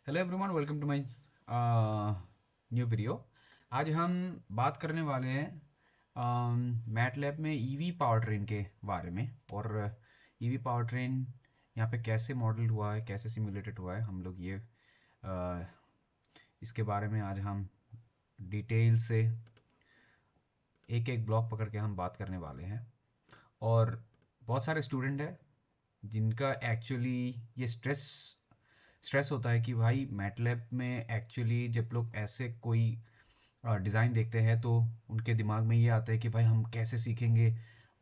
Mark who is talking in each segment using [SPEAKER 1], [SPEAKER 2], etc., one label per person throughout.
[SPEAKER 1] Hello everyone, welcome to my new video. आज हम बात करने वाले हैं मैटलैब में ईवी पावर ट्रेन के बारे में। और ईवी पावर ट्रेन यहाँ पे कैसे मॉडल हुआ है, कैसे सिमुलेटेड हुआ है, हम लोग ये इसके बारे में आज हम डिटेल से एक एक ब्लॉक पकड़ के हम बात करने वाले हैं। और बहुत सारे स्टूडेंट हैं जिनका एक्चुअली ये स्ट्रेस होता है कि भाई मैटलैब में एक्चुअली जब लोग ऐसे कोई डिज़ाइन देखते हैं तो उनके दिमाग में ये आता है कि भाई हम कैसे सीखेंगे,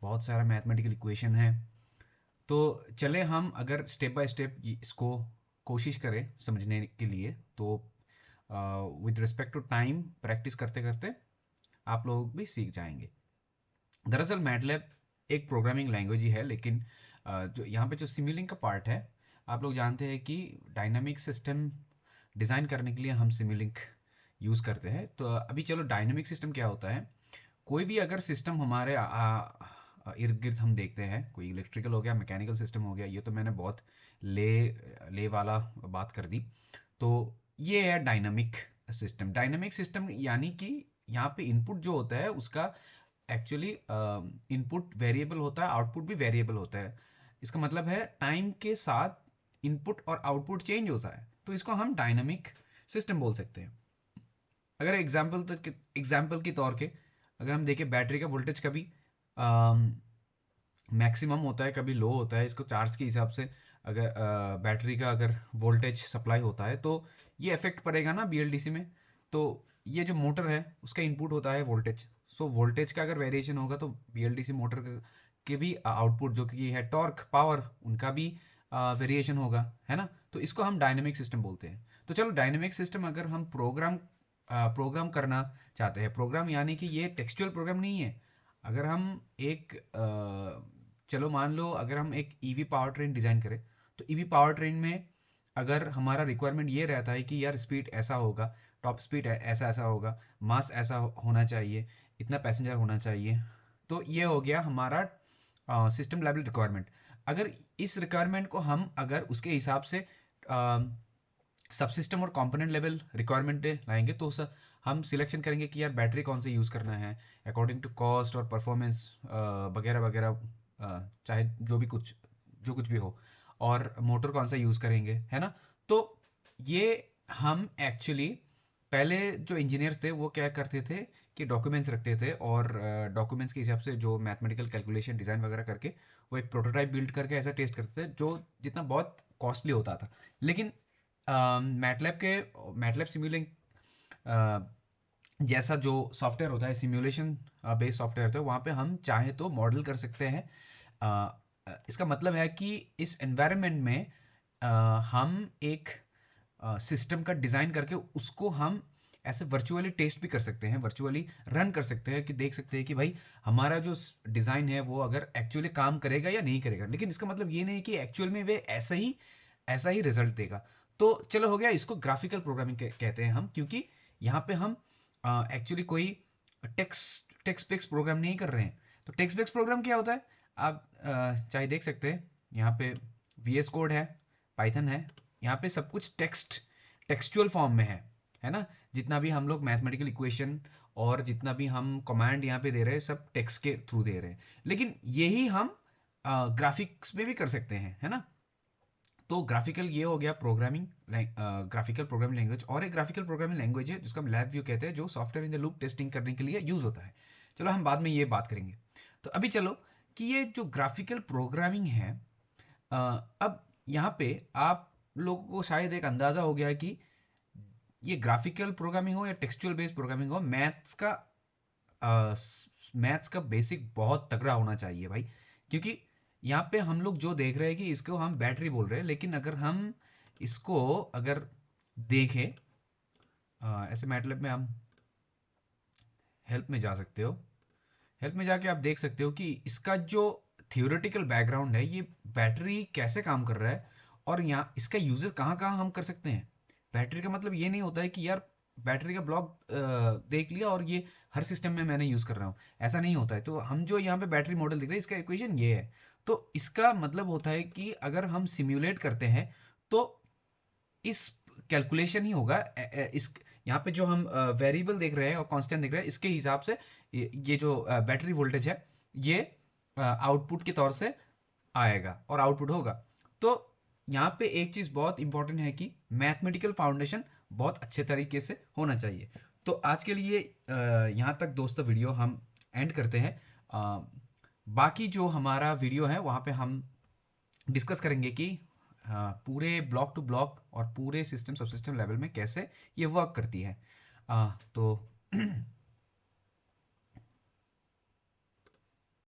[SPEAKER 1] बहुत सारा मैथमेटिकल इक्वेशन है। तो चले हम अगर स्टेप बाय स्टेप इसको कोशिश करें समझने के लिए, तो with respect to time practice करते करते आप लोग भी सीख जाएंगे। दरअसल मैटलैब एक प्रोग्रामिंग लैंग्वेज ही है, लेकिन जो यहाँ पे जो सिमुलिंग का पार्ट है, आप लोग जानते हैं कि डायनामिक सिस्टम डिज़ाइन करने के लिए हम सिमुलिंक यूज़ करते हैं। तो अभी चलो, डायनामिक सिस्टम क्या होता है। कोई भी अगर सिस्टम हमारे इर्द गिर्द हम देखते हैं, कोई इलेक्ट्रिकल हो गया, मैकेनिकल सिस्टम हो गया, ये तो मैंने बहुत ले ले वाला बात कर दी। तो ये है डायनामिक सिस्टम। डायनामिक सिस्टम यानी कि यहाँ पे इनपुट जो होता है उसका एक्चुअली इनपुट वेरिएबल होता है, आउटपुट भी वेरिएबल होता है। इसका मतलब है टाइम के साथ इनपुट और आउटपुट चेंज होता है, तो इसको हम डायनामिक सिस्टम बोल सकते हैं। अगर एग्जाम्पल के तौर के अगर हम देखें, बैटरी का वोल्टेज कभी मैक्सिमम होता है, कभी लो होता है। इसको चार्ज के हिसाब से अगर बैटरी का अगर वोल्टेज सप्लाई होता है तो ये इफेक्ट पड़ेगा ना बीएलडीसी में। तो ये जो मोटर है उसका इनपुट होता है वोल्टेज। सो वोल्टेज का अगर वेरिएशन होगा तो बीएलडीसी मोटर के भी आउटपुट जो कि है टॉर्क पावर, उनका भी वेरिएशन होगा, है ना। तो इसको हम डायनेमिक सिस्टम बोलते हैं। तो चलो, डायनेमिक सिस्टम अगर हम प्रोग्राम करना चाहते हैं, प्रोग्राम यानी कि ये टेक्सचुअल प्रोग्राम नहीं है। अगर हम एक चलो मान लो अगर हम एक ईवी पावर ट्रेन डिज़ाइन करें, तो ईवी पावर ट्रेन में अगर हमारा रिक्वायरमेंट ये रहता है कि यार स्पीड ऐसा होगा, टॉप स्पीड ऐसा ऐसा होगा, मास ऐसा होना चाहिए, इतना पैसेंजर होना चाहिए। तो ये हो गया हमारा सिस्टम लेवल रिक्वायरमेंट। अगर इस रिक्वायरमेंट को हम अगर उसके हिसाब से सब सिस्टम और कंपोनेंट लेवल रिक्वायरमेंट लाएंगे, तो हम सिलेक्शन करेंगे कि यार बैटरी कौन सी यूज़ करना है अकॉर्डिंग टू कॉस्ट और परफॉर्मेंस वगैरह वगैरह, चाहे जो कुछ भी हो, और मोटर कौन सा यूज़ करेंगे, है ना। तो ये हम एक्चुअली पहले जो इंजीनियर्स थे वो क्या करते थे कि डॉक्यूमेंट्स रखते थे, और डॉक्यूमेंट्स के हिसाब से जो मैथमेटिकल कैलकुलेशन डिज़ाइन वगैरह करके वो एक प्रोटोटाइप बिल्ड करके ऐसा टेस्ट करते थे, जो जितना बहुत कॉस्टली होता था। लेकिन मैटलैब सिमुलिंग जैसा जो सॉफ्टवेयर होता है, सिमुलेशन बेस्ड सॉफ्टवेयर होता है, वहाँ पे हम चाहे तो मॉडल कर सकते हैं। इसका मतलब है कि इस एनवायरनमेंट में हम एक सिस्टम का डिज़ाइन करके उसको हम ऐसे वर्चुअली टेस्ट भी कर सकते हैं, वर्चुअली रन कर सकते हैं, कि देख सकते हैं कि भाई हमारा जो डिज़ाइन है वो अगर एक्चुअली काम करेगा या नहीं करेगा। लेकिन इसका मतलब ये नहीं कि एक्चुअल में वे ऐसा ही रिजल्ट देगा। तो चलो, हो गया, इसको ग्राफिकल प्रोग्रामिंग कहते हैं हम, क्योंकि यहाँ पे हम एक्चुअली कोई टेक्स्ट बेस्ड प्रोग्राम नहीं कर रहे हैं। तो टेक्स्ट बेस्ड प्रोग्राम क्या होता है, आप चाहे देख सकते हैं यहाँ पे VS कोड है, पाइथन है, यहाँ पे सब कुछ टेक्सचुअल फॉर्म में है ना। जितना भी हम लोग मैथमेटिकल इक्वेशन और जितना भी हम कमांड यहाँ पे दे रहे हैं, सब टेक्स्ट के थ्रू दे रहे हैं। लेकिन यही हम ग्राफिक्स में भी कर सकते हैं, है ना। तो ग्राफिकल ये हो गया ग्राफिकल प्रोग्रामिंग लैंग्वेज। और एक ग्राफिकल प्रोग्रामिंग लैंग्वेज है जिसको हम लैब व्यू कहते हैं, जो software in the loop testing करने के लिए यूज होता है। चलो, हम बाद में ये बात करेंगे। तो अभी चलो, कि ये जो ग्राफिकल प्रोग्रामिंग है, अब यहाँ पे आप लोगों को शायद एक अंदाज़ा हो गया है कि ये ग्राफिकल प्रोग्रामिंग हो या टेक्सचुअल बेस्ड प्रोग्रामिंग हो, मैथ्स का बेसिक बहुत तगड़ा होना चाहिए भाई। क्योंकि यहाँ पे हम लोग जो देख रहे हैं कि इसको हम बैटरी बोल रहे हैं, लेकिन अगर हम इसको अगर देखें, ऐसे मैटलैब में हम हेल्प में जा सकते हो। हेल्प में जाके आप देख सकते हो कि इसका जो थियोरेटिकल बैकग्राउंड है, ये बैटरी कैसे काम कर रहा है, और यहाँ इसका यूजेस कहाँ कहाँ हम कर सकते हैं। बैटरी का मतलब ये नहीं होता है कि यार बैटरी का ब्लॉक देख लिया और ये हर सिस्टम में मैंने यूज़ कर रहा हूँ, ऐसा नहीं होता है। तो हम जो यहाँ पे बैटरी मॉडल दिख रहे हैं, इसका इक्वेशन ये है। तो इसका मतलब होता है कि अगर हम सिम्युलेट करते हैं, तो इस कैलकुलेशन ही होगा। इस यहाँ पे जो हम वेरिएबल देख रहे हैं और कांस्टेंट देख रहे हैं, इसके हिसाब से ये जो बैटरी वोल्टेज है ये आउटपुट के तौर से आएगा और आउटपुट होगा। तो यहाँ पे एक चीज़ बहुत इंपॉर्टेंट है कि मैथमेटिकल फाउंडेशन बहुत अच्छे तरीके से होना चाहिए। तो आज के लिए यहाँ तक दोस्तों वीडियो हम एंड करते हैं। बाकी जो हमारा वीडियो है वहाँ पे हम डिस्कस करेंगे कि पूरे ब्लॉक टू ब्लॉक और पूरे सिस्टम सबसिस्टम लेवल में कैसे ये वर्क करती है। तो